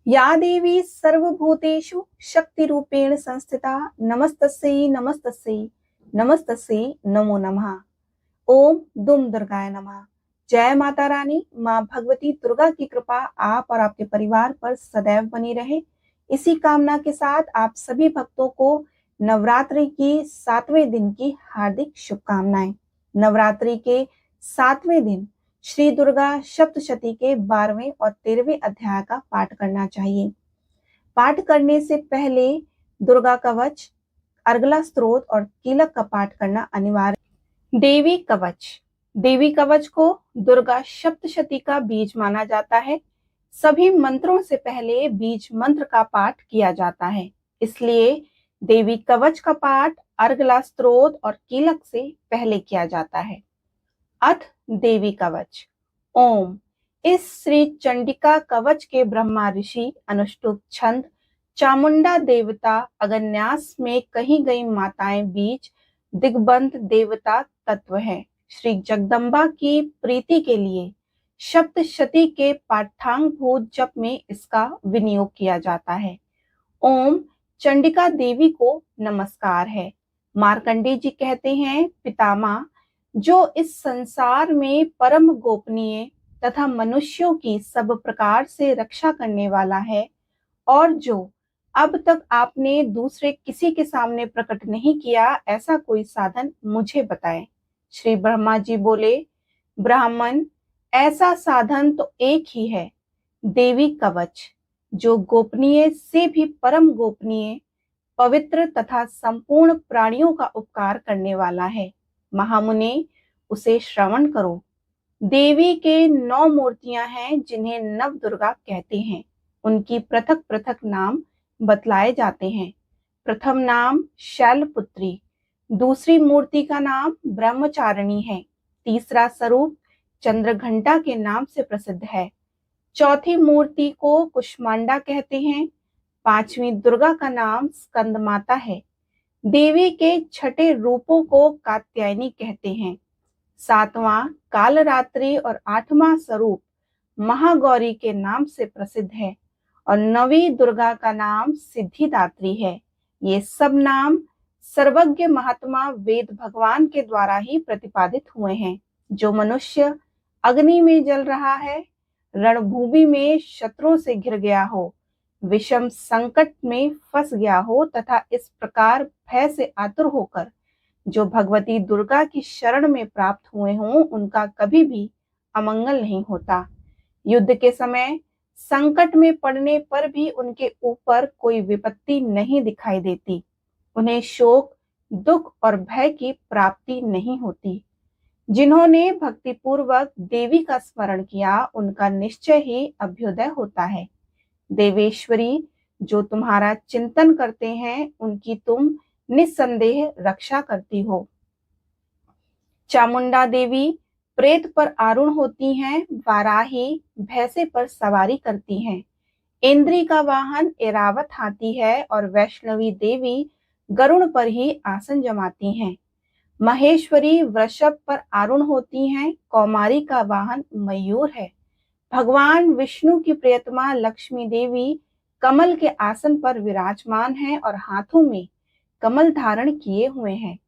या देवी सर्वभूतेषु शक्तिरूपेण संस्थिता नमस्तस्यै नमस्तस्यै नमस्तस्यै नमो नमः। ओम दुम दुर्गाय नमः। जय माता रानी। माँ भगवती दुर्गा की कृपा आप और आपके परिवार पर सदैव बनी रहे, इसी कामना के साथ आप सभी भक्तों को नवरात्रि की 7वें दिन की हार्दिक शुभकामनाएं। नवरात्रि के 7वें दिन श्री दुर्गा सप्तशती के 12वें और 13वें अध्याय का पाठ करना चाहिए। पाठ करने से पहले दुर्गा कवच, अर्गला स्तोत्र और कीलक का पाठ करना अनिवार्य। देवी कवच। देवी कवच को दुर्गा सप्तशती का बीज माना जाता है। सभी मंत्रों से पहले बीज मंत्र का पाठ किया जाता है, इसलिए देवी कवच का पाठ अर्गला स्तोत्र और कीलक से पहले किया जाता है। अथ देवी कवच। ओम। इस श्री चंडिका कवच के ब्रह्मा ऋषि अनुष्टुप छंद चामुंडा देवता अगन्यास में कही गई माताएं बीज दिग्बंध देवता तत्व है। श्री जगदम्बा की प्रीति के लिए सप्तशती के पाठांगभूत जप में इसका विनियोग किया जाता है। ओम चंडिका देवी को नमस्कार है। मार्कंडेय जी कहते हैं, पितामह जो इस संसार में परम गोपनीय तथा मनुष्यों की सब प्रकार से रक्षा करने वाला है और जो अब तक आपने दूसरे किसी के सामने प्रकट नहीं किया, ऐसा कोई साधन मुझे बताएं। श्री ब्रह्मा जी बोले, ब्राह्मण ऐसा साधन तो एक ही है, देवी कवच, जो गोपनीय से भी परम गोपनीय, पवित्र तथा संपूर्ण प्राणियों का उपकार करने वाला है। महामुनि उसे श्रवण करो। देवी के 9 मूर्तियां हैं जिन्हें नव दुर्गा कहते हैं। उनकी पृथक पृथक नाम बतलाए जाते हैं। प्रथम नाम शैलपुत्री, दूसरी मूर्ति का नाम ब्रह्मचारिणी है, तीसरा स्वरूप चंद्रघंटा के नाम से प्रसिद्ध है, चौथी मूर्ति को कुष्मांडा कहते हैं, पांचवी दुर्गा का नाम स्कंद माता है, देवी के छठे रूपों को कात्यायनी कहते हैं, सातवां कालरात्रि और आठवां स्वरूप महागौरी के नाम से प्रसिद्ध है और नवी दुर्गा का नाम सिद्धिदात्री है। ये सब नाम सर्वज्ञ महात्मा वेद भगवान के द्वारा ही प्रतिपादित हुए हैं। जो मनुष्य अग्नि में जल रहा है, रणभूमि में शत्रुओं से घिर गया हो, विषम संकट में फंस गया हो तथा इस प्रकार भय से आतुर होकर जो भगवती दुर्गा की शरण में प्राप्त हुए हों, उनका कभी भी अमंगल नहीं होता। युद्ध के समय संकट में पड़ने पर भी उनके ऊपर कोई विपत्ति नहीं दिखाई देती। उन्हें शोक, दुख और भय की प्राप्ति नहीं होती। जिन्होंने भक्तिपूर्वक देवी का स्मरण किया, उनका निश्चय ही अभ्युदय होता है। देवेश्वरी, जो तुम्हारा चिंतन करते हैं, उनकी तुम निस्संदेह रक्षा करती हो। चामुंडा देवी प्रेत पर आरूढ़ होती हैं, वाराही भैंसे पर सवारी करती हैं, इंद्री का वाहन एरावत हाथी है और वैष्णवी देवी गरुड़ पर ही आसन जमाती हैं। महेश्वरी वृषभ पर आरूढ़ होती हैं, कौमारी का वाहन मयूर है। भगवान विष्णु की प्रियतमा लक्ष्मी देवी कमल के आसन पर विराजमान है और हाथों में कमल धारण किए हुए हैं।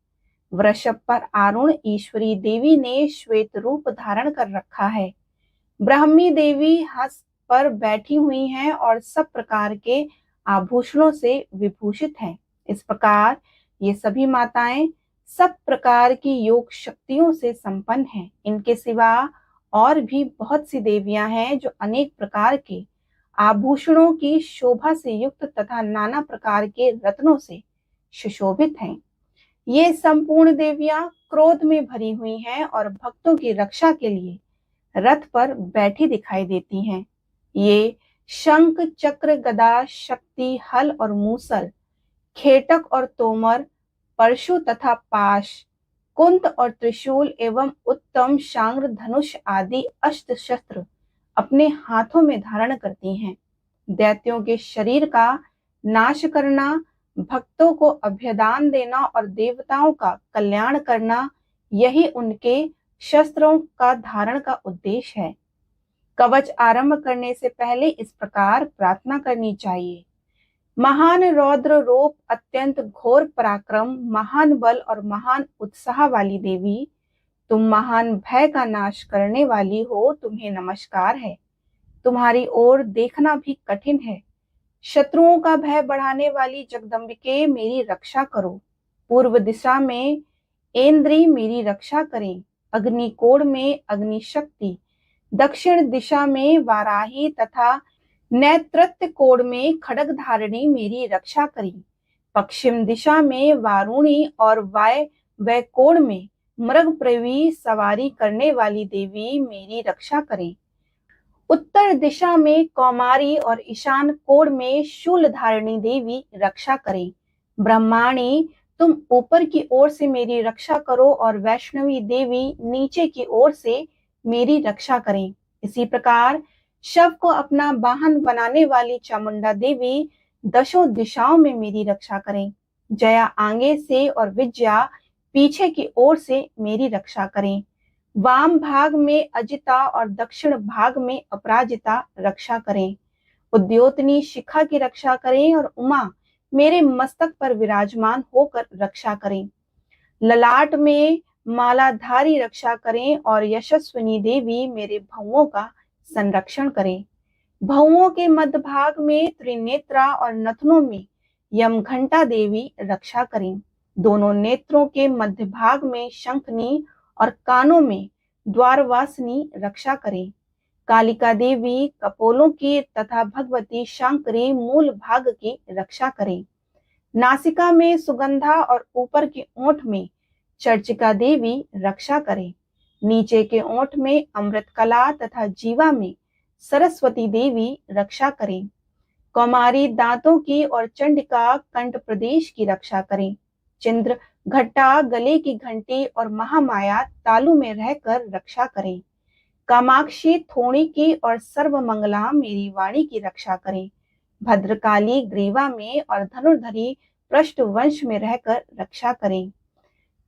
वृषभ पर आरूढ़ ईश्वरी देवी ने श्वेत रूप धारण कर रखा है। ब्राह्मी देवी हंस पर बैठी हुई हैं और सब प्रकार के आभूषणों से विभूषित हैं। इस प्रकार ये सभी माताएं सब प्रकार की योग शक्तियों से संपन्न हैं। इनके सिवा और भी बहुत सी देवियां हैं जो अनेक प्रकार के आभूषणों की शोभा से युक्त तथा नाना प्रकार के रत्नों से सुशोभित हैं। ये संपूर्ण देवियां क्रोध में भरी हुई हैं और भक्तों की रक्षा के लिए रथ पर बैठी दिखाई देती हैं। ये शंख, चक्र, गदा, शक्ति, हल और मूसल, खेटक और तोमर, परशु तथा पाश, कुंत और त्रिशूल एवं उत्तम शांग्र, धनुष आदि अष्ट शस्त्र अपने हाथों में धारण करती हैं। दैत्यों के शरीर का नाश करना, भक्तों को अभयदान देना और देवताओं का कल्याण करना, यही उनके शस्त्रों का धारण का उद्देश्य है। कवच आरंभ करने से पहले इस प्रकार प्रार्थना करनी चाहिए। महान रौद्र रूप, अत्यंत घोर पराक्रम, महान बल और महान उत्साह वाली देवी, तुम महान भय का नाश करने वाली हो, तुम्हें नमस्कार है। तुम्हारी ओर देखना भी कठिन है। शत्रुओं का भय बढ़ाने वाली जगदम्बिके, मेरी रक्षा करो। पूर्व दिशा में ऐन्द्री मेरी रक्षा करें। अग्निकोण में अग्नि शक्ति, दक्षिण दिशा में वाराही तथा नेतृत्व कोण में खड्ग धारिणी मेरी रक्षा करें। पश्चिम दिशा में वारुणी और वायव्य कोण में मृगप्रवी सवारी करने वाली देवी मेरी रक्षा करें। उत्तर दिशा में कौमारी और ईशान कोण में शूल धारिणी देवी रक्षा करें। ब्रह्माणी, तुम ऊपर की ओर से मेरी रक्षा करो और वैष्णवी देवी नीचे की ओर से मेरी रक्षा करें। इसी प्रकार शव को अपना वाहन बनाने वाली चामुंडा देवी दशों दिशाओं में मेरी रक्षा करें। जया आगे से और विजया पीछे की ओर से मेरी रक्षा करें। वाम भाग में अजिता और दक्षिण भाग में अपराजिता रक्षा करें। उद्योतनी शिखा की रक्षा करें और उमा मेरे मस्तक पर विराजमान होकर रक्षा करें। ललाट में मालाधारी रक्षा करें और यशस्विनी देवी मेरे भौओं का संरक्षण करें। भौओं के मध्य भाग में त्रिनेत्रा और नथनों में यमघंटा देवी रक्षा करें। दोनों नेत्रों के मध्य भाग में शंखनी और कानों में द्वारवासिनी रक्षा करें। कालिका देवी कपोलों की तथा भगवती शांकरी मूल भाग की रक्षा करें। नासिका में सुगंधा और ऊपर के ओंठ में चर्चिका देवी रक्षा करें। नीचे के ओंठ में अमृत कला तथा जीवा में सरस्वती देवी रक्षा करें। कौमारी दांतों की और चंडिका कंठ प्रदेश की रक्षा करें। चंद्र घट्टा गले की घंटी और महामाया तालु में रहकर रक्षा करें। कामाक्षी थोड़ी की और सर्वमंगला मेरी वाणी की रक्षा करें। भद्रकाली ग्रीवा में और धनुर्धरी पृष्ठ वंश में रहकर रक्षा करें।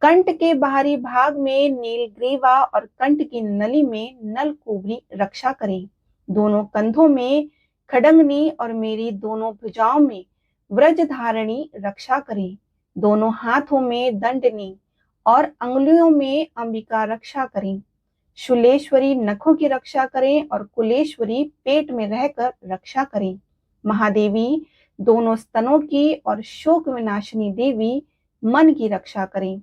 कंठ के बाहरी भाग में नीलग्रीवा और कंठ की नली में नलकुबरी रक्षा करें। दोनों कंधों में खडंगनी और मेरी दोनों भुजाओं में व्रजधारणी रक्षा करें। दोनों हाथों में दंडनी और अंगुलियों में अंबिका रक्षा करें। शूलेश्वरी नखों की रक्षा करें और कुलेश्वरी पेट में रहकर रक्षा करें। महादेवी दोनों स्तनों की और शोक विनाशिनी देवी मन की रक्षा करें।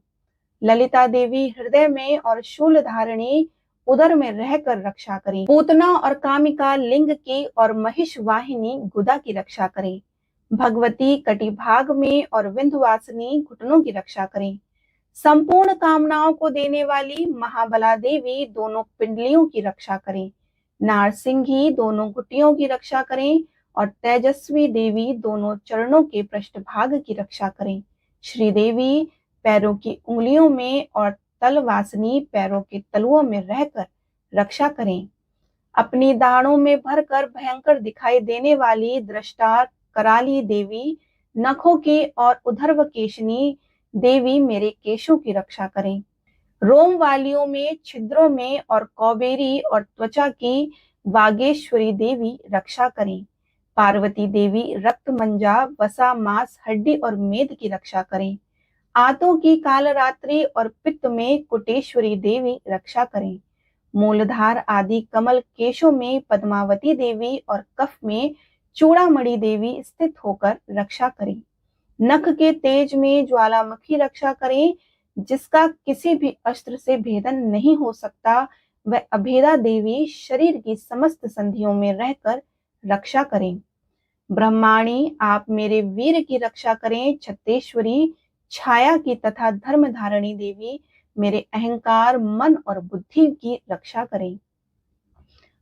ललिता देवी हृदय में और शूल धारिणी उदर में रहकर रक्षा करें। पूतना और कामिका लिंग की और महिष वाहिनी गुदा की रक्षा करें। भगवती कटिभाग में और विंध्यवासिनी घुटनों की रक्षा करें। संपूर्ण कामनाओं को देने वाली महाबला देवी दोनों पिंडलियों की रक्षा करें। नारसिंही दोनों घुटियों की रक्षा करें और तेजस्वी देवी दोनों चरणों के पृष्ठभाग की रक्षा करें। श्रीदेवी पैरों की उंगलियों में और तलवासिनी पैरों के तलुओं में रहकर रक्षा करें। अपनी दाढ़ों में भरकर भयंकर दिखाई देने वाली दृष्टा कराली देवी, नखों की और उधर्वकेशनी देवी मेरे केशों की रक्षा करें। रोम वालियों में, छिद्रों में और कौबेरी और त्वचा की वागेश्वरी देवी रक्षा करें। पार्वती देवी रक्त मंजा, वसा, मांस, हड्डी और मेद की रक्षा करें। आंतों की कालरात्रि और पित्त में कुटेश्वरी देवी रक्षा करें। मूलधार आदि कमल केशों में पद्मावती देवी और कफ में चूड़ामणि देवी स्थित होकर रक्षा करें। नख के तेज में ज्वालामुखी रक्षा करें, जिसका किसी भी अस्त्र से भेदन नहीं हो सकता। वह अभेदा देवी शरीर की समस्त संधियों में रहकर रक्षा करें। ब्रह्माणी आप मेरे वीर की रक्षा करें। छत्तेश्वरी छाया की तथा धर्म धारणी देवी मेरे अहंकार, मन और बुद्धि की रक्षा करें।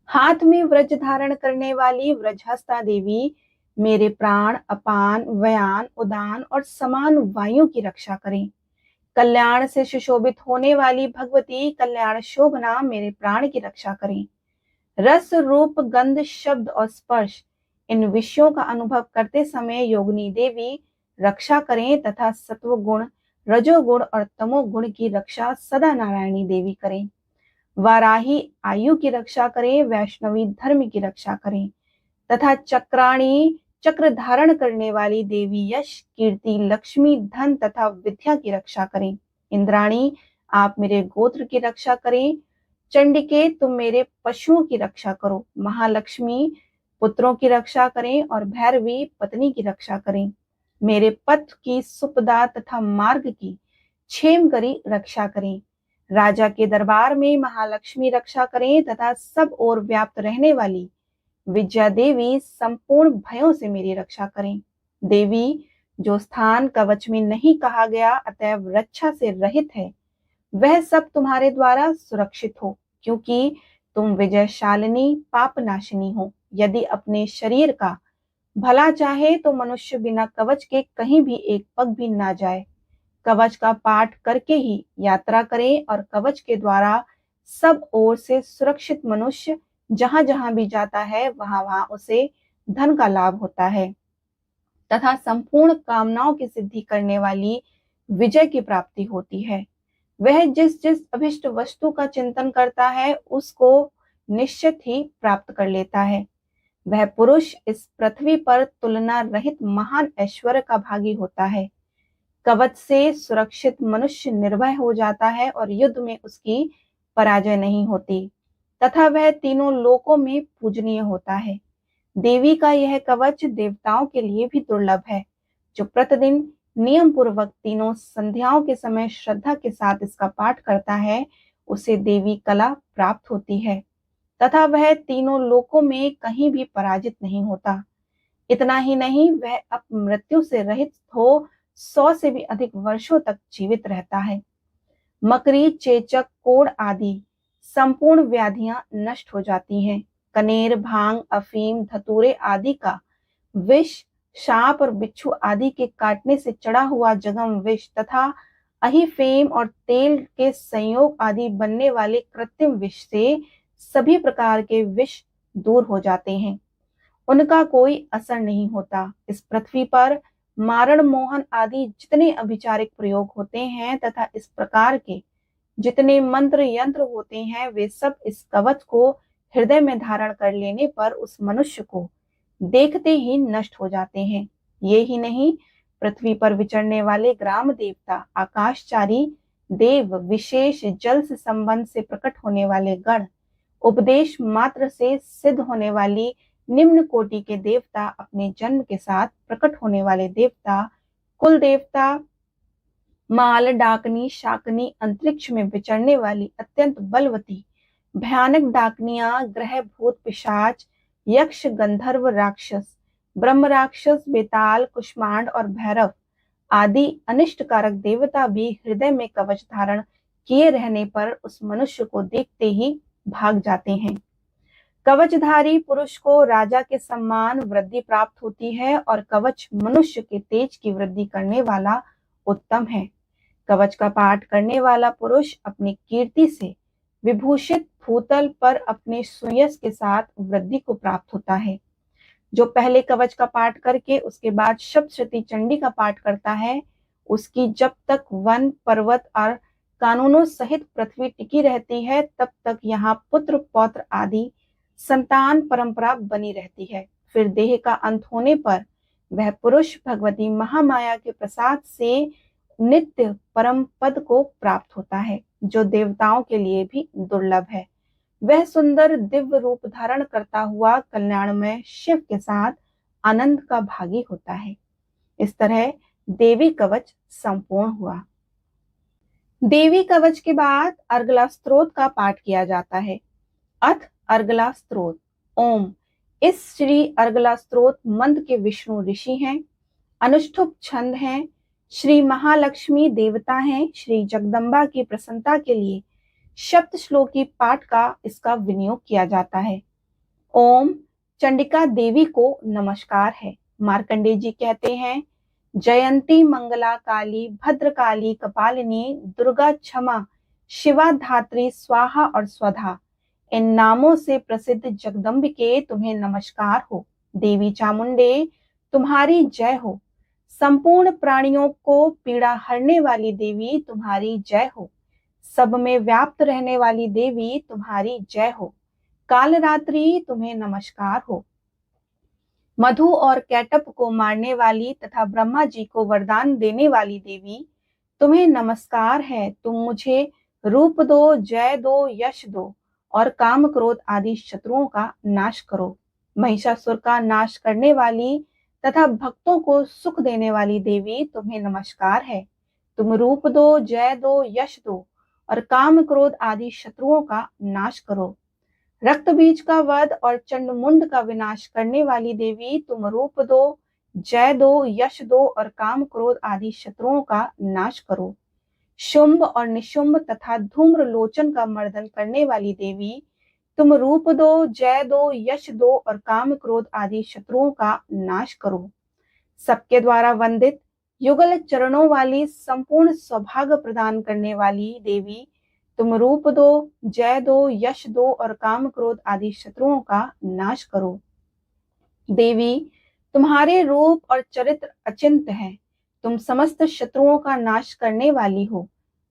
हाथ में व्रज धारण करने वाली व्रजहस्ता देवी मेरे प्राण, अपान, व्यान, उदान और समान वायु की रक्षा करें। कल्याण से सुशोभित होने वाली भगवती कल्याण शोभना मेरे प्राण की रक्षा करें। रस, रूप, गंध, शब्द और स्पर्श इन विषयों का अनुभव करते समय योगिनी देवी रक्षा करें तथा सत्व गुण, रजोगुण और तमोगुण की रक्षा सदा नारायणी देवी करें। वाराही आयु की रक्षा करें, वैष्णवी धर्म की रक्षा करें, तथा चक्राणी चक्र धारण करने वाली देवी यश, कीर्ति, लक्ष्मी, धन तथा विद्या की रक्षा करें। इंद्राणी आप मेरे गोत्र की रक्षा करें। चंडिके तुम मेरे पशुओं की रक्षा करो। महालक्ष्मी पुत्रों की रक्षा करें और भैरवी पत्नी की रक्षा करें। मेरे पथ की सुपदा तथा मार्ग की क्षेम करी रक्षा करें। राजा के दरबार में महालक्ष्मी रक्षा करें तथा सब ओर व्याप्त रहने वाली विद्या देवी संपूर्ण भयों से मेरी रक्षा करें। देवी जो स्थान कवच में नहीं कहा गया अतएव रक्षा से रहित है, वह सब तुम्हारे द्वारा सुरक्षित हो, क्योंकि तुम विजयशालिनी पापनाशिनी हो। यदि अपने शरीर का भला चाहे तो मनुष्य बिना कवच के कहीं भी एक पग भी ना जाए। कवच का पाठ करके ही यात्रा करें और कवच के द्वारा सब ओर से सुरक्षित मनुष्य जहां जहां भी जाता है वहां वहां उसे धन का लाभ होता है तथा संपूर्ण कामनाओं की सिद्धि करने वाली विजय की प्राप्ति होती है। वह जिस जिस अभिष्ट वस्तु का चिंतन करता है उसको निश्चित ही प्राप्त कर लेता है। वह पुरुष इस पृथ्वी पर तुलना रहित महान ऐश्वर्य का भागी होता है। कवच से सुरक्षित मनुष्य निर्भय हो जाता है और युद्ध में उसकी पराजय नहीं होती तथा वह तीनों लोकों में पूजनीय होता है। देवी का यह कवच देवताओं के लिए भी दुर्लभ है। जो प्रतिदिन नियम पूर्वक तीनों संध्याओं के समय श्रद्धा के साथ इसका पाठ करता है उसे देवी कला प्राप्त होती है तथा वह तीनों लोकों में कहीं भी पराजित नहीं होता। इतना ही नहीं, वह अब मृत्यु से रहित हो 100 से भी अधिक वर्षों तक जीवित रहता है। मकरी, चेचक, कोढ़ आदि संपूर्ण व्याधियां नष्ट हो जाती हैं। कनेर, भांग, अफीम, धतूरे आदि का विष, सांप और बिच्छू आदि के काटने से चढ़ा हुआ जगम विष तथा अहीफेम और तेल के संयोग आदि बनने वाले कृत्रिम विष से सभी प्रकार के विष दूर हो जाते हैं। उनका कोई असर नहीं होता। इस पृथ्वी पर मारण, मोहन आदि जितने अभिचारिक प्रयोग होते हैं तथा इस प्रकार के जितने मंत्र यंत्र होते हैं वे सब इस कवच को हृदय में धारण कर लेने पर उस मनुष्य को देखते ही नष्ट हो जाते हैं। ये ही नहीं, पृथ्वी पर विचरने वाले ग्राम देवता, आकाशचारी देव, विशेष जल से संबंध से प्रकट होने वाले गण, उपदेश मात्र से सिद्ध होने वाली निम्न कोटि के देवता, अपने जन्म के साथ प्रकट होने वाले देवता, कुल देवता, माल, डाकनी, शाकनी, अंतरिक्ष में विचरने वाली अत्यंत बलवती भयानक डाकनियां, ग्रह, भूत, पिशाच, यक्ष, गंधर्व, राक्षस, ब्रह्म राक्षस, बेताल, कुष्मांड और भैरव आदि अनिष्टकारक देवता भी हृदय में कवच धारण किए रहने पर उस मनुष्य को देखते ही भाग जाते हैं। कवचधारी पुरुष को राजा के सम्मान वृद्धि प्राप्त होती है और कवच मनुष्य के तेज की वृद्धि करने वाला उत्तम है। कवच का पाठ करने वाला पुरुष अपनी कीर्ति से विभूषित भूतल पर अपने सुयश के साथ वृद्धि को प्राप्त होता है। जो पहले कवच का पाठ करके उसके बाद सप्तशती चंडी का पाठ करता है उसकी जब तक वन, पर्वत और कानूनों सहित पृथ्वी टिकी रहती है तब तक यहाँ पुत्र, पौत्र आदि संतान परंपरा बनी रहती है। फिर देह का अंत होने पर वह पुरुष भगवती महामाया के प्रसाद से नित्य परम पद को प्राप्त होता है, जो देवताओं के लिए भी दुर्लभ है। वह सुंदर दिव्य रूप धारण करता हुआ कल्याणमय शिव के साथ आनंद का भागी होता है। इस तरह देवी कवच संपूर्ण हुआ। देवी कवच के बाद अर्गला स्तोत्र का पाठ किया जाता है। अथ अर्गला स्तोत्र। ओम। इस श्री अर्गला स्तोत्र मंत्र के विष्णु ऋषि हैं, अनुष्ठुप छंद हैं, श्री महालक्ष्मी देवता हैं। श्री जगदम्बा की प्रसन्नता के लिए सप्त श्लोकी पाठ का इसका विनियोग किया जाता है। ओम चंडिका देवी को नमस्कार है। मार्कंडेय जी कहते हैं, जयंती मंगला काली, भद्रकाली, कपालिनी, दुर्गा, क्षमा, शिवा, धात्री, स्वाहा और स्वधा, इन नामों से प्रसिद्ध जगदम्बिके तुम्हें नमस्कार हो। देवी चामुंडे तुम्हारी जय हो। संपूर्ण प्राणियों को पीड़ा हरने वाली देवी तुम्हारी जय हो। सब में व्याप्त रहने वाली देवी तुम्हारी जय हो। कालरात्रि तुम्हें नमस्कार हो। मधु और कैटप को मारने वाली तथा ब्रह्मा जी को वरदान देने वाली देवी तुम्हें नमस्कार है। तुम मुझे रूप दो, जय दो, यश दो और काम क्रोध आदि शत्रुओं का नाश करो। महिषासुर का नाश करने वाली तथा भक्तों को सुख देने वाली देवी तुम्हें नमस्कार है। तुम रूप दो, जय दो, यश दो और काम क्रोध आदि शत्रुओं का नाश करो। रक्त बीज का वध और चंडमुंड का विनाश करने वाली देवी तुम रूप दो, जय दो, यश दो और काम क्रोध आदि शत्रुओं का नाश करो। शुंभ और निशुंभ तथा धूम्र लोचन का मर्दन करने वाली देवी तुम रूप दो, जय दो, यश दो और काम क्रोध आदि शत्रुओं का नाश करो। सबके द्वारा वंदित युगल चरणों वाली संपूर्ण सौभाग्य प्रदान करने वाली देवी तुम रूप दो, जय दो, यश दो और काम क्रोध आदि शत्रुओं का नाश करो। देवी तुम्हारे रूप और चरित्र अचिंत्य है। तुम समस्त शत्रुओं का नाश करने वाली हो।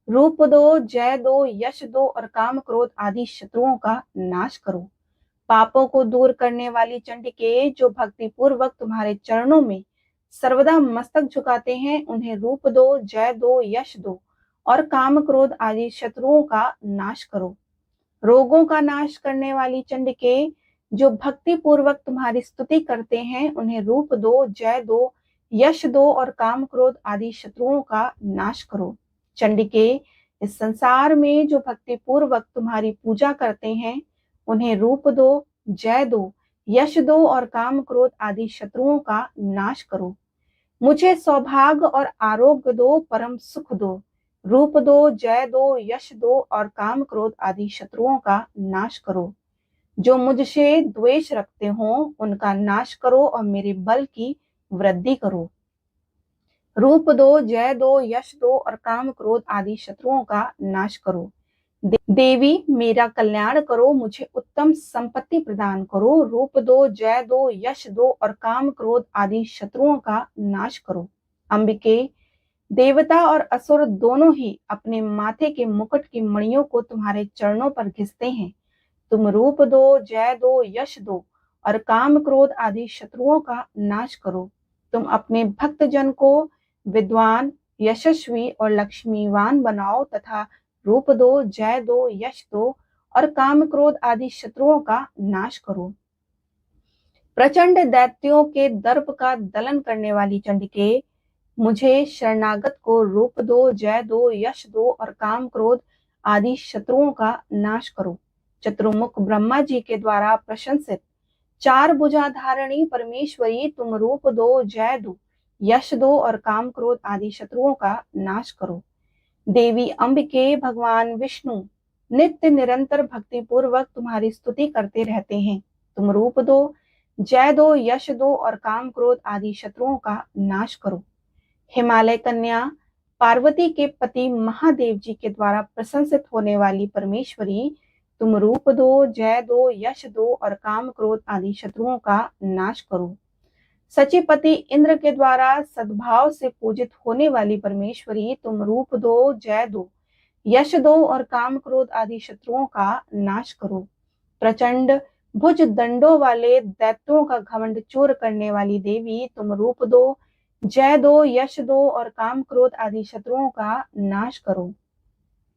रूप दो, जय दो, यश दो और काम क्रोध आदि शत्रुओं का नाश करो। पापों को दूर करने वाली चंडिके, जो भक्ति पूर्वक तुम्हारे चरणों में सर्वदा मस्तक झुकाते हैं, उन्हें रूप दो, जय दो, यश दो और काम क्रोध आदि शत्रुओं का नाश करो। रोगों का नाश करने वाली चंडिके, जो भक्ति पूर्वक तुम्हारी स्तुति करते हैं, उन्हें रूप दो, जय दो, यश दो और काम क्रोध आदि शत्रुओं का नाश करो। चंडिके, इस संसार में जो भक्ति पूर्वक तुम्हारी पूजा करते हैं, उन्हें रूप दो, जय दो, यश दो और काम क्रोध आदि शत्रुओं का नाश करो। मुझे सौभाग्य और आरोग्य दो, परम सुख दो। रूप दो, जय दो, यश दो और काम क्रोध आदि शत्रुओं का नाश करो। जो मुझसे द्वेष रखते हो उनका नाश करो और मेरे बल की वृद्धि करो। रूप दो, जय दो, यश दो और काम क्रोध आदि शत्रुओं का नाश करो। देवी मेरा कल्याण करो, मुझे उत्तम संपत्ति प्रदान करो। रूप दो, जय दो, यश दो और काम क्रोध आदि शत्रुओं का नाश करो। अंबिके, देवता और असुर दोनों ही अपने माथे के मुकुट की मणियों को तुम्हारे चरणों पर घिसते हैं। तुम रूप दो, जय दो, यश दो और काम क्रोध आदि शत्रुओं का नाश करो। तुम अपने भक्त जन को विद्वान, यशस्वी और लक्ष्मीवान बनाओ तथा रूप दो, जय दो, यश दो और काम क्रोध आदि शत्रुओं का नाश करो। प्रचंड दैत्यों के दर्प का दलन करने वाली चंडिके, मुझे शरणागत को रूप दो, जय दो, यश दो और काम क्रोध आदि शत्रुओं का नाश करो। चतुर्मुख ब्रह्मा जी के द्वारा प्रशंसित चार भुजा धारणी परमेश्वरी, तुम रूप दो, जय दो, यश दो और काम क्रोध आदि शत्रुओं का नाश करो। देवी अंबिके, भगवान विष्णु नित्य निरंतर भक्ति पूर्वक तुम्हारी स्तुति करते रहते हैं। तुम रूप दो, जय दो, यश दो और काम क्रोध आदि शत्रुओं का नाश करो। हिमालय कन्या पार्वती के पति महादेव जी के द्वारा प्रशंसित होने वाली परमेश्वरी, तुम रूप दो, जय दो, यश दो और काम क्रोध आदि शत्रुओं का नाश करो। सचिपति इंद्र के द्वारा सद्भाव से पूजित होने वाली परमेश्वरी, तुम रूप दो, जय दो, यश दो और काम क्रोध आदि शत्रुओं का नाश करो। प्रचंड भुज दंडों वाले दैत्यों का घमंड चूर करने वाली देवी, तुम रूप दो, जय दो, यश दो और काम क्रोध आदि शत्रुओं का नाश करो।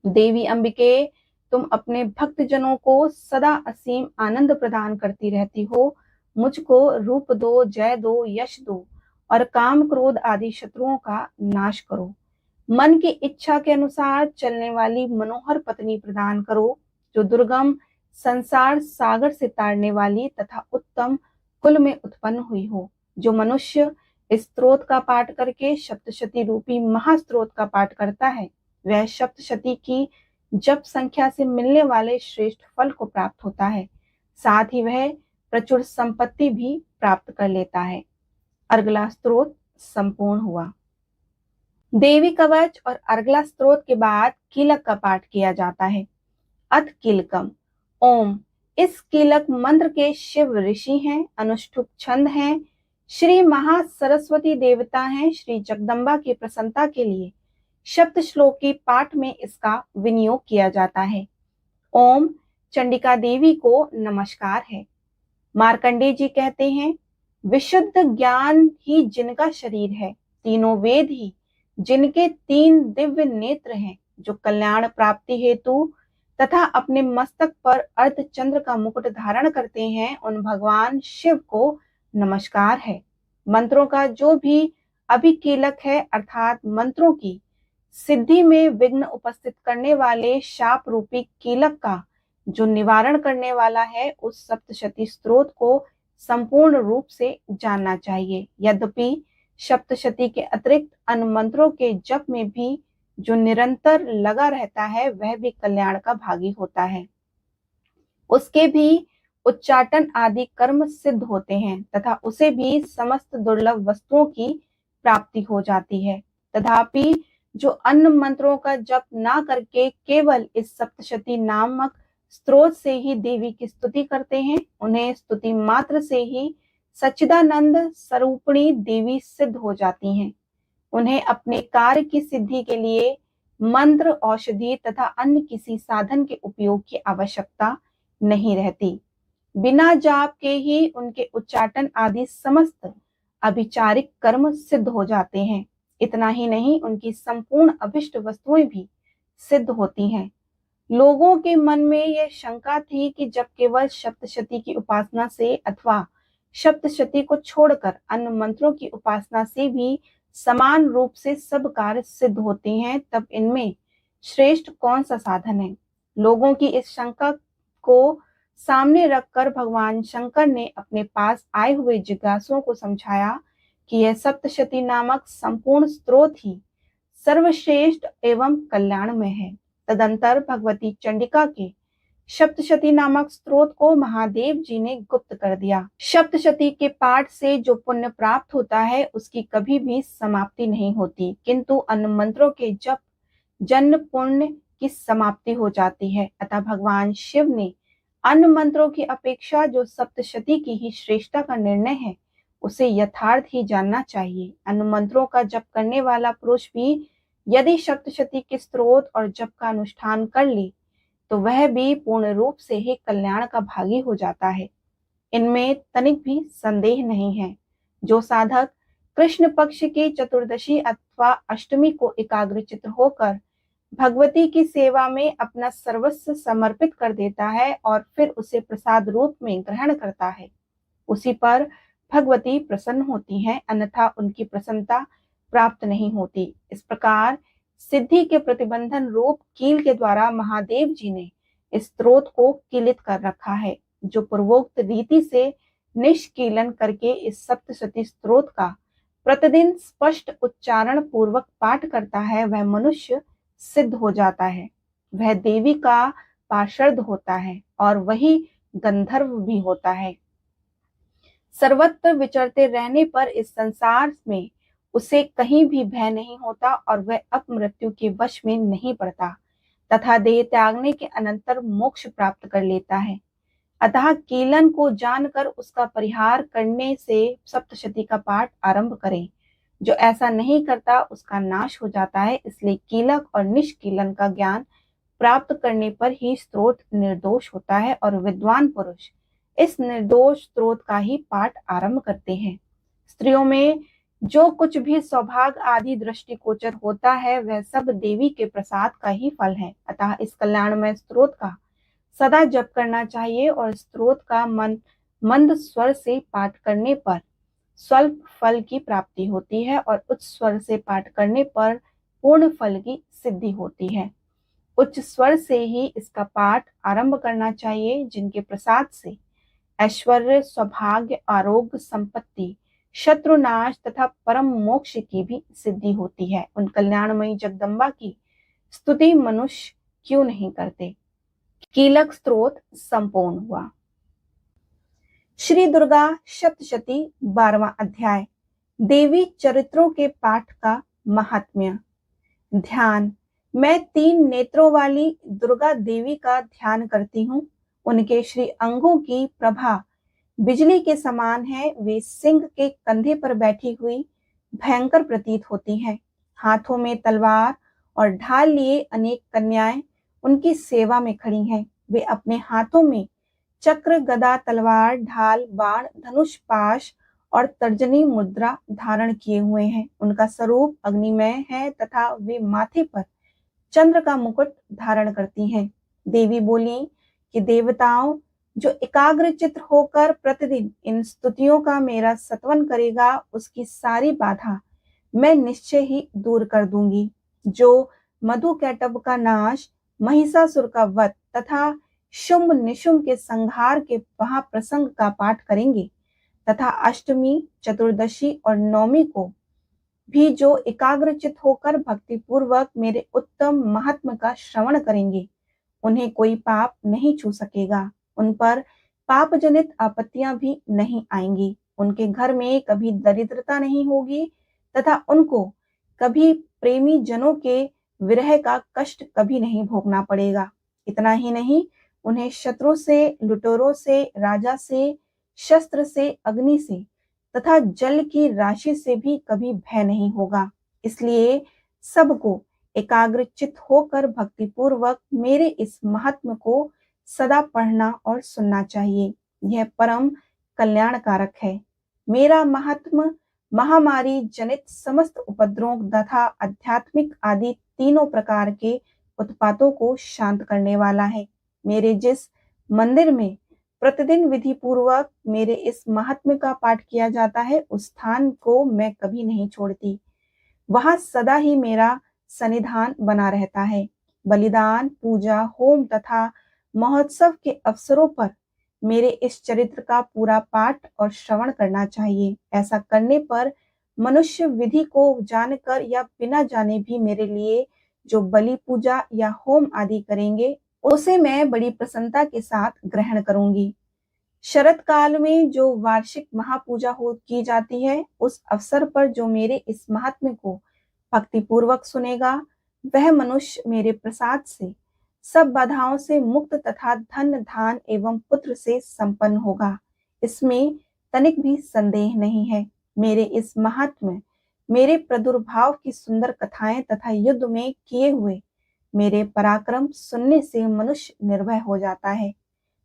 देवी अंबिके, तुम अपने भक्त जनों को सदा असीम आनंद प्रदान करती रहती हो। मुझको रूप दो, जय दो, यश दो और काम क्रोध आदि शत्रुओं का नाश करो। मन की इच्छा के अनुसार चलने वाली मनोहर पत्नी प्रदान करो, जो दुर्गम संसार सागर से तारने वाली तथा उत्तम कुल में उत्पन्न हुई हो। जो मनुष्य इस स्त्रोत का पाठ करके सप्तशती रूपी महास्त्रोत का पाठ करता है, वह सप्तशती की जप संख्या से मिलने वाले श्रेष्ठ फल को प्राप्त होता है। साथ ही वह प्रचुर संपत्ति भी प्राप्त कर लेता है। अर्गला स्त्रोत संपूर्ण हुआ। देवी कवच और अर्गला स्त्रोत के बाद कीलक का पाठ किया जाता है। अथ कीलकम ओम। इस कीलक मंत्र के शिव ऋषि हैं, अनुष्ठुप छंद हैं, श्री महासरस्वती देवता हैं। श्री जगदम्बा की प्रसन्नता के लिए सप्त श्लोकी पाठ में इसका विनियोग किया जाता है। ओम चंडिका देवी को नमस्कार है। मार्कंडेय जी कहते हैं, विशुद्ध ज्ञान ही जिनका शरीर है, तीनों वेद ही जिनके तीन दिव्य नेत्र हैं, जो कल्याण प्राप्ति हेतु तथा अपने मस्तक पर अर्धचंद्र का मुकुट धारण करते हैं, उन भगवान शिव को नमस्कार है। मंत्रों का जो भी अभिकीलक है, अर्थात मंत्रों की सिद्धि में विघ्न उपस्थित करने वाले शाप रूपी कीलक का जो निवारण करने वाला है, उस सप्तशती स्तोत्र को संपूर्ण रूप से जानना चाहिए। यद्यपि सप्तशती के अतिरिक्त अन्य मंत्रों के जप में भी जो निरंतर लगा रहता है, वह भी कल्याण का भागी होता है। उसके भी उच्चाटन आदि कर्म सिद्ध होते हैं तथा उसे भी समस्त दुर्लभ वस्तुओं की प्राप्ति हो जाती है। तथापि जो अन्य मंत्रों का जप ना करके केवल इस सप्तशती नामक स्त्रोत से ही देवी की स्तुति करते हैं, उन्हें स्तुति मात्र से ही सच्चिदानंद स्वरूपिणी देवी सिद्ध हो जाती हैं। उन्हें अपने कार्य की सिद्धि के लिए मंत्र, औषधि तथा अन्य किसी साधन के उपयोग की आवश्यकता नहीं रहती। बिना जाप के ही उनके उच्चाटन आदि समस्त अभिचारिक कर्म सिद्ध हो जाते हैं। इतना ही नहीं, उनकी संपूर्ण अभिष्ट वस्तुएं भी सिद्ध होती हैं। लोगों के मन में यह शंका थी कि जब केवल सप्तशती की उपासना से अथवा सप्तशती को छोड़कर अन्य मंत्रों की उपासना से भी समान रूप से सब कार्य सिद्ध होते हैं, तब इनमें श्रेष्ठ कौन सा साधन है। लोगों की इस शंका को सामने रखकर भगवान शंकर ने अपने पास आए हुए जिज्ञासुओं को समझाया कि यह सप्तशती नामक संपूर्ण स्त्रोत ही सर्वश्रेष्ठ एवं कल्याणमय है। तदंतर भगवती चंडिका के सप्तशती नामक स्त्रोत को महादेव जी ने गुप्त कर दिया। सप्तशती के पाठ से जो पुण्य प्राप्त होता है, उसकी कभी भी समाप्ति नहीं होती, किंतु अन्य मंत्रों के जप जन्म पुण्य की समाप्ति हो जाती है। अतः भगवान शिव ने अन्य मंत्रों की अपेक्षा जो सप्तशती की ही श्रेष्ठता का निर्णय है, उसे यथार्थ ही जानना चाहिए। अन्य मंत्रों का जप करने वाला पुरुष भी यदि सप्तशती के स्त्रोत और जप का अनुष्ठान कर ले, तो वह भी पूर्ण रूप से ही कल्याण का भागी हो जाता है। इनमें तनिक भी संदेह नहीं है। जो साधक कृष्ण पक्ष की चतुर्दशी अथवा अष्टमी को एकाग्रचित्त होकर भगवती की सेवा में अपना सर्वस्व समर्पित कर देता है और फिर उसे प्रसाद रूप में ग्रहण करता है, उसी पर भगवती प्रसन्न होती हैं, अन्यथा उनकी प्रसन्नता प्राप्त नहीं होती। इस प्रकार सिद्धि के प्रतिबंधन रूप कील के द्वारा महादेव जी ने इस स्त्रोत को कीलित कर रखा है। जो पूर्वोक्त रीति से निष्कीलन करके इस सप्तशती स्त्रोत का प्रतिदिन स्पष्ट उच्चारण पूर्वक पाठ करता है, वह मनुष्य सिद्ध हो जाता है, वह देवी का पार्षद होता है और वही गंधर्व भी होता है। सर्वत्र विचरते रहने पर इस संसार में उसे कहीं भी भय नहीं होता और वह अपमृत्यु के वश में नहीं पड़ता तथा देह त्यागने के अनंतर मोक्ष प्राप्त कर लेता है। अतः कीलन को जानकर उसका परिहार करने से सप्तशती का पाठ आरंभ करें। जो ऐसा नहीं करता उसका नाश हो जाता है। इसलिए कीलक और निष्कीलन का ज्ञान प्राप्त करने पर ही स्त्रोत निर्दोष होता है और विद्वान पुरुष इस निर्दोष स्त्रोत का ही पाठ आरंभ करते हैं। स्त्रियों में जो कुछ भी सौभाग्य आदि दृष्टिगोचर होता है, वह सब देवी के प्रसाद का ही फल है। अतः इस कल्याणमय स्त्रोत का सदा जप करना चाहिए और स्त्रोत का मंद स्वर से पाठ करने पर स्वल्प फल की प्राप्ति होती है और उच्च स्वर से पाठ करने पर पूर्ण फल की सिद्धि होती है। उच्च स्वर से ही इसका पाठ आरंभ करना चाहिए, जिनके प्रसाद से ऐश्वर्य, सौभाग्य, आरोग्य, संपत्ति, शत्रुनाश तथा परम मोक्ष की भी सिद्धि होती है। उन कल्याणमयी जगदम्बा की स्तुति मनुष्य क्यों नहीं करते। कीलक स्तोत्र संपूर्ण हुआ। श्री दुर्गा सप्तशती 12वां अध्याय। देवी चरित्रों के पाठ का महात्म्य। ध्यान। मैं 3 नेत्रों वाली दुर्गा देवी का ध्यान करती हूँ। उनके श्री अंगों की प्रभा बिजली के समान है। वे सिंह के कंधे पर बैठी हुई भयंकर प्रतीत होती हैं। हाथों में तलवार और ढाल लिए अनेक कन्याएं उनकी सेवा में खड़ी हैं। वे अपने हाथों में चक्र, गदा, तलवार, ढाल, बाण, धनुष, पाश और तर्जनी मुद्रा धारण किए हुए हैं। उनका स्वरूप अग्निमय है तथा वे माथे पर चंद्र का मुकुट धारण करती हैं। देवी बोली कि देवताओं, जो एकाग्रचित्त होकर प्रतिदिन इन स्तुतियों का मेरा सत्वन करेगा, उसकी सारी बाधा मैं निश्चय ही दूर कर दूंगी। जो मधु कैटभ का नाश, महिषासुर का वध तथा शुंभ निशुंभ के संहार के महाप्रसंग का पाठ करेंगे तथा अष्टमी, चतुर्दशी और नवमी को भी जो एकाग्रचित होकर भक्ति पूर्वक मेरे उत्तम महात्म का श्रवण करेंगे, उन्हें कोई पाप नहीं छू सकेगा। उन पर पाप जनित आपत्तियां भी नहीं आएंगी। उनके घर में कभी दरिद्रता नहीं होगी तथा उनको कभी प्रेमी जनों के विरह का कष्ट कभी नहीं भोगना पड़ेगा। इतना ही नहीं, उन्हें शत्रु से, लुटेरों से, राजा से, शस्त्र से, अग्नि से तथा जल की राशि से भी कभी भय नहीं होगा। इसलिए सबको एकाग्रचित होकर भक्ति पूर्वक मेरे इस महात्म को सदा पढ़ना और सुनना चाहिए। यह परम कल्याणकारक है। मेरा महात्म महामारी जनित समस्त उपद्रवों तथा आध्यात्मिक आदि तीनों प्रकार के उत्पातों को शांत करने वाला है। मेरे जिस मंदिर में प्रतिदिन विधि पूर्वक मेरे इस महात्म्य का पाठ किया जाता है, उस स्थान को मैं कभी नहीं छोड़ती। वहां सदा ही मेरा सन्निधान बना रहता है। बलिदान, पूजा, होम तथा महोत्सव के अवसरों पर मेरे इस चरित्र का पूरा पाठ और श्रवण करना चाहिए। ऐसा करने पर मनुष्य विधि को जानकर या बिना जाने भी मेरे लिए जो बलि पूजा या होम आदि करेंगे, उसे मैं बड़ी प्रसन्नता के साथ ग्रहण करूंगी। शरद काल में जो वार्षिक महापूजा की जाती है, उस अवसर पर जो मेरे इस महात्म्य को भक्ति पूर्वक सुनेगा, वह मनुष्य मेरे प्रसाद से सब बाधाओं से मुक्त तथा धन, धान एवं पुत्र से संपन्न होगा। इसमें तनिक भी संदेह नहीं है। मेरे इस महात्म्य, मेरे प्रादुर्भाव की सुंदर कथाएं तथा युद्ध में किए हुए मेरे पराक्रम सुनने से मनुष्य निर्भय हो जाता है।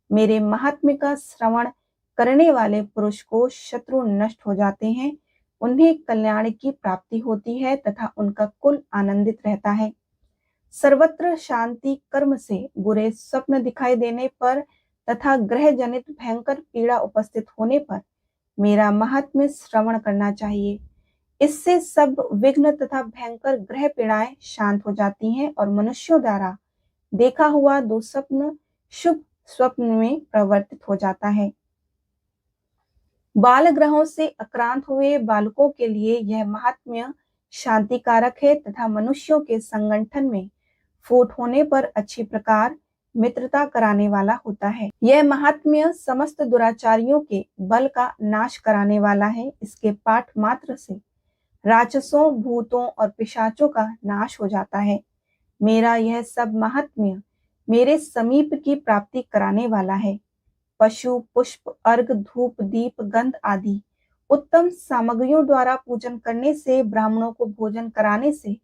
मेरे महात्म्य का श्रवण करने वाले पुरुष को शत्रु नष्ट हो जाते हैं, उन्हें कल्याण की प्राप्ति होती है तथा उनका कुल आनंदित रहता है। सर्वत्र शांति, कर्म से बुरे स्वप्न दिखाई देने पर तथा ग्रह जनित भयंकर पीड़ा उपस्थित होने पर मेरा महात्म्य श्रवण करना चाहिए। इससे सब विघ्न तथा भयंकर ग्रह पीड़ाएं शांत हो जाती हैं और मनुष्यों द्वारा देखा हुआ दुस्वप्न शुभ स्वप्न में परिवर्तित हो जाता है। बाल ग्रहों से आक्रांत हुए बालकों के लिए यह महात्म्य शांतिकारक है तथा मनुष्यों के संगठन में फूट होने पर अच्छी प्रकार मित्रता कराने वाला होता है। यह महात्म्य समस्त दुराचारियों के बल का नाश कराने वाला है। इसके पाठ मात्र से राक्षसों, भूतों और पिशाचों का नाश हो जाता है। मेरा यह सब महात्म्य मेरे समीप की प्राप्ति कराने वाला है। पशु, पुष्प, अर्घ, धूप, दीप, गंध आदि उत्तम सामग्रियों द्वारा पूजन करने से, ब्राह्मणों को भोजन कराने से,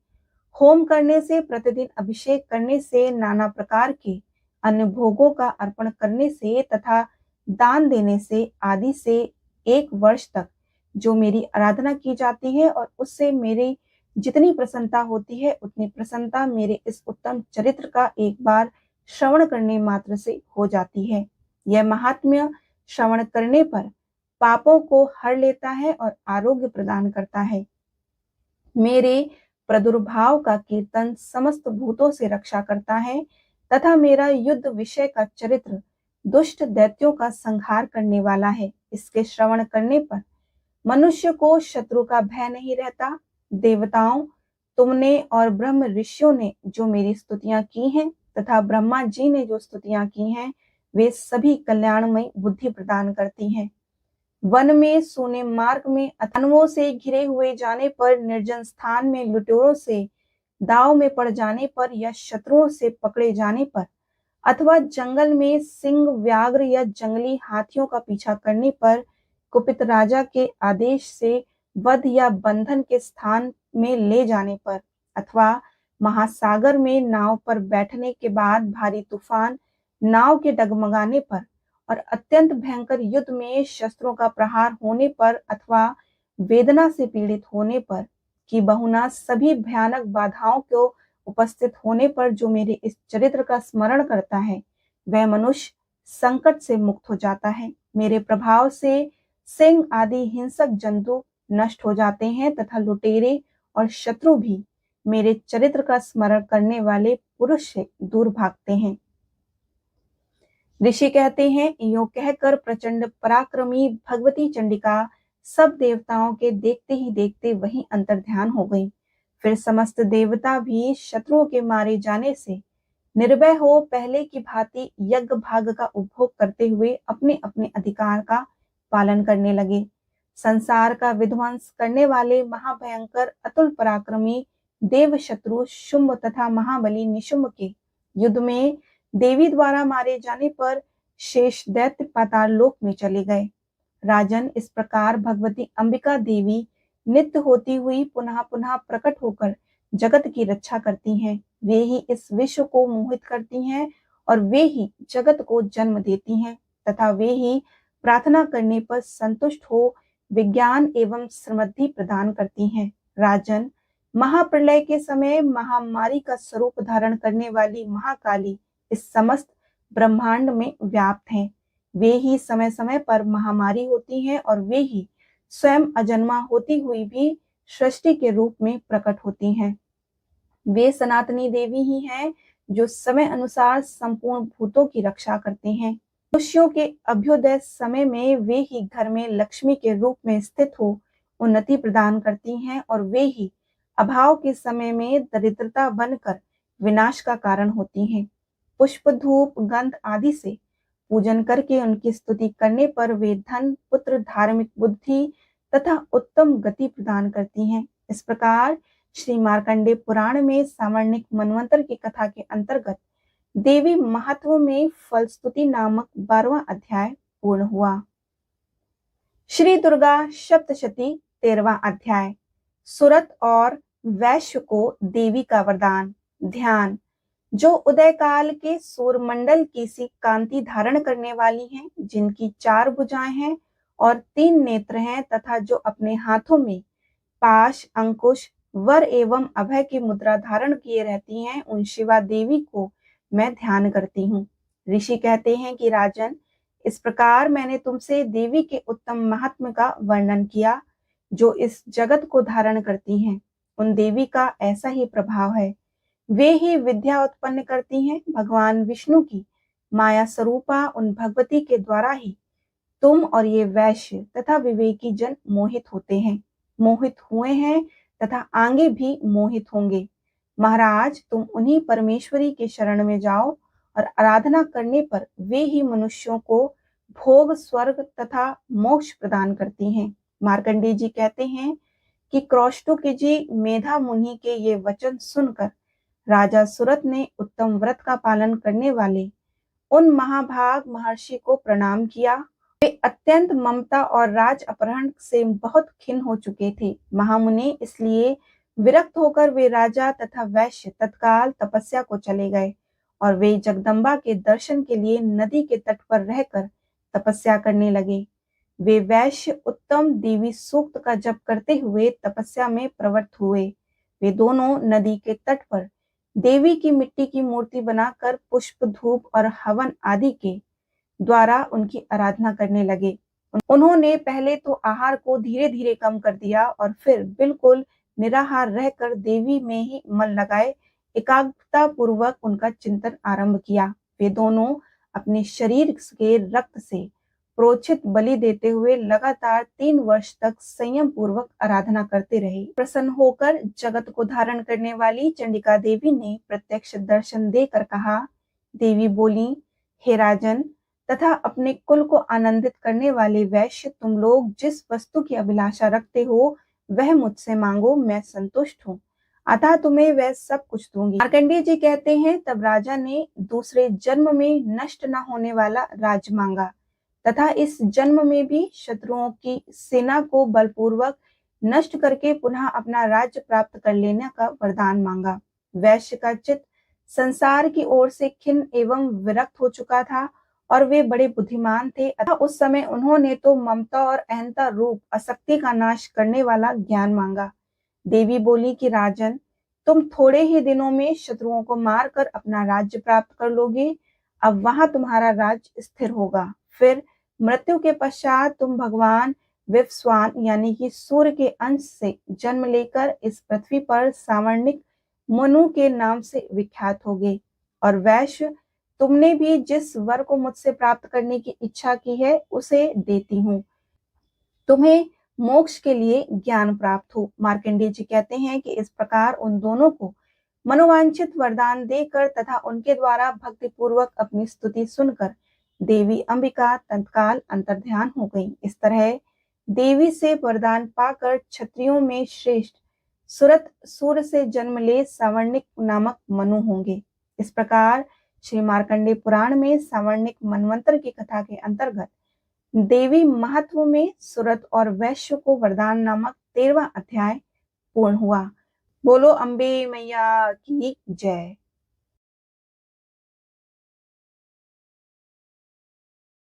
होम करने से, प्रतिदिन अभिषेक करने से, नाना प्रकार के अन्य भोगों का अर्पण करने से तथा दान देने से आदि से 1 वर्ष तक जो मेरी आराधना की जाती है और उससे मेरी जितनी प्रसन्नता होती है, उतनी प्रसन्नता मेरे इस उत्तम चरित्र का एक बार श्रवण करने मात्र से हो जाती है। यह महात्म्य श्रवण करने पर पापों को हर लेता है और आरोग्य प्रदान करता है। मेरे प्रादुर्भाव का कीर्तन समस्त भूतों से रक्षा करता है तथा मेरा युद्ध विषय का चरित्र दुष्ट दैत्यों का संहार करने वाला है। इसके श्रवण करने पर मनुष्य को शत्रु का भय नहीं रहता। देवताओं, तुमने और ब्रह्म ऋषियों ने जो मेरी स्तुतियां की हैं तथा ब्रह्मा जी ने जो स्तुतियां की हैं, वे सभी कल्याणमय बुद्धि प्रदान करती हैं। वन में, सोने मार्ग में, अथनवों से घिरे हुए जाने पर, निर्जन स्थान में लुटेरों से दाव में पड़ जाने पर या शत्रुओं से पकड़े जाने पर अथवा जंगल में सिंह, व्याघ्र या जंगली हाथियों का पीछा करने पर, कुपित राजा के आदेश से वध या बंधन के स्थान में ले जाने पर अथवा महासागर में नाव पर बैठने के बाद भारी तूफान, नाव के डगमगाने पर और अत्यंत भयंकर युद्ध में शस्त्रों का प्रहार होने पर अथवा वेदना से पीड़ित होने पर कि बहुना सभी भयानक बाधाओं को उपस्थित होने पर जो मेरे इस चरित्र का स्मरण करता है वह मनुष्य संकट से मुक्त हो जाता है। मेरे प्रभाव से सिंह आदि हिंसक जंतु नष्ट हो जाते हैं तथा लुटेरे और शत्रु भी मेरे चरित्र का स्मरण करने वाले पुरुष से दूर भागते हैं। ऋषि कहते हैं, यूं कहकर प्रचंड पराक्रमी भगवती चंडिका सब देवताओं के देखते ही देखते वहीं अंतर्ध्यान हो गई। फिर समस्त देवता भी शत्रुओं के मारे जाने से निर्भय हो पहले की भांति यज्ञ भाग का उपभोग करते हुए अपने अपने अधिकार का पालन करने लगे। संसार का विध्वंस करने वाले महाभयंकर अतुल पराक्रमी देव शत्रु शुंभ तथा महाबली निशुंभ के युद्ध में देवी द्वारा मारे जाने पर शेष दैत्य पाताल लोक में चले गए। राजन, इस प्रकार भगवती अंबिका देवी नित्य होती हुई पुनः पुनः प्रकट होकर जगत की रक्षा करती हैं। वे ही इस विश्व को मोहित करती हैं और वे ही जगत को जन्म देती हैं तथा वे ही प्रार्थना करने पर संतुष्ट हो विज्ञान एवं समृद्धि प्रदान करती हैं। राजन, महाप्रलय के समय महामारी का स्वरूप धारण करने वाली महाकाली इस समस्त ब्रह्मांड में व्याप्त हैं। वे ही समय समय पर महामारी होती हैं और वे ही स्वयं अजन्मा होती हुई भी सृष्टि के रूप में प्रकट होती हैं। वे सनातनी देवी ही हैं जो समय अनुसार संपूर्ण भूतों की रक्षा करते हैं। मनुष्यों के अभ्युदय समय में वे ही घर में लक्ष्मी के रूप में स्थित हो उन्नति प्रदान करती हैं और वे ही अभाव के समय में दरिद्रता बनकर विनाश का कारण होती हैं। पुष्प, धूप, गंध आदि से पूजन करके उनकी स्तुति करने पर वे धन, पुत्र, धार्मिक बुद्धि तथा उत्तम गति प्रदान करती हैं। इस प्रकार श्री मार्कंडेय पुराण में सावर्णिक मनवंतर की कथा के अंतर्गत देवी महत्व में फलस्तुति नामक 12वां अध्याय पूर्ण हुआ। श्री दुर्गा सप्तशती 13वां अध्याय। सुरत और वैश्य को देवी का वरदान। ध्यान। जो उदय काल के सूर्यमंडल की सी कांति धारण करने वाली हैं, जिनकी 4 भुजाएं हैं और 3 नेत्र हैं तथा जो अपने हाथों में पाश, अंकुश, वर एवं अभय की मुद्रा धारण किए रहती हैं, उन शिवा देवी को मैं ध्यान करती हूँ। ऋषि कहते हैं कि राजन, इस प्रकार मैंने तुमसे देवी के उत्तम महात्म्य का वर्णन किया जो इस जगत को धारण करती हैं। उन देवी का ऐसा ही प्रभाव है। वे ही विद्या उत्पन्न करती हैं। भगवान विष्णु की माया स्वरूपा उन भगवती के द्वारा ही तुम और ये वैश्य तथा विवेकी जन मोहित होते हैं, मोहित हुए हैं तथा आगे भी मोहित होंगे। महाराज, तुम उन्हीं परमेश्वरी के शरण में जाओ और आराधना करने पर वे ही मनुष्यों को भोग, स्वर्ग तथा मोक्ष प्रदान करती हैं। मार्कंडेय जी कहते हैं कि क्रौष्टुक जी मेधा मुनि के ये वचन सुनकर राजा सुरत ने उत्तम व्रत का पालन करने वाले उन महाभाग महर्षि को प्रणाम किया। वे अत्यंत ममता और राज अपहरण से बहुत खिन्न हो चुके थे। महामुनि इसलिए विरक्त होकर वे राजा तथा वैश्य तत्काल तपस्या को चले गए और वे जगदम्बा के दर्शन के लिए नदी के तट पर रहकर तपस्या करने लगे। वे वैश्य उत्तम देवी सूक्त का जप करते हुए तपस्या में प्रवृत्त हुए। वे दोनों नदी के तट पर देवी की मिट्टी की मूर्ति बनाकर पुष्प, धूप और हवन आदि के द्वारा उनकी आराधना करने लगे। उन्होंने पहले तो आहार को धीरे धीरे कम कर दिया और फिर बिल्कुल निराहार रहकर देवी में ही मन लगाए एकाग्रता पूर्वक उनका चिंतन आरंभ किया। वे दोनों अपने शरीर के रक्त से प्रोचित बलि देते हुए लगातार 3 वर्ष तक संयम पूर्वक आराधना करते रहे। प्रसन्न होकर जगत को धारण करने वाली चंडिका देवी ने प्रत्यक्ष दर्शन देकर कहा। देवी बोली, हे राजन तथा अपने कुल को आनंदित करने वाले वैश्य, तुम लोग जिस वस्तु की अभिलाषा रखते हो वह मुझसे मांगो, मैं संतुष्ट हूँ, अतः तुम्हें वह सब कुछ दूंगी। मार्कंडेय जी कहते हैं, तब राजा ने दूसरे जन्म में नष्ट न होने वाला राज मांगा तथा इस जन्म में भी शत्रुओं की सेना को बलपूर्वक नष्ट करके पुनः अपना राज्य प्राप्त कर लेने का वरदान मांगा। वैश्य का चित्त संसार की ओर से खिन्न एवं विरक्त हो चुका था और वे बड़े बुद्धिमान थे, अतः उस समय उन्होंने तो ममता और अहंता रूप आसक्ति का नाश करने वाला ज्ञान मांगा। देवी बोली कि राजन, तुम थोड़े ही दिनों में शत्रुओं को मारकर अपना राज्य प्राप्त कर लोगे। अब वहां तुम्हारा राज्य स्थिर होगा। फिर मृत्यु के पश्चात तुम भगवान विवस्वान यानी कि सूर्य के अंश से जन्म लेकर इस पृथ्वी पर सावर्णिक मनु के नाम से विख्यात होगे। और वैश्य, तुमने भी जिस वर को मुझसे प्राप्त करने की इच्छा की है उसे देती हूँ। तुम्हें मोक्ष के लिए ज्ञान प्राप्त हो। मार्कंडेय जी कहते हैं कि इस प्रकार उन दोनों को मनोवांछित वरदान देकर तथा उनके द्वारा भक्ति पूर्वक अपनी स्तुति सुनकर देवी अंबिका तत्काल अंतर्ध्यान हो गई। इस तरह देवी से वरदान पाकर क्षत्रियों में श्रेष्ठ सुरत सूर्य से जन्म ले सावर्णिक नामक मनु होंगे। इस प्रकार श्री मार्कंडेय पुराण में सावर्णिक मनवंतर की कथा के अंतर्गत देवी महत्व में सुरत और वैश्य को वरदान नामक 13वां अध्याय पूर्ण हुआ। बोलो अम्बे मैया की जय।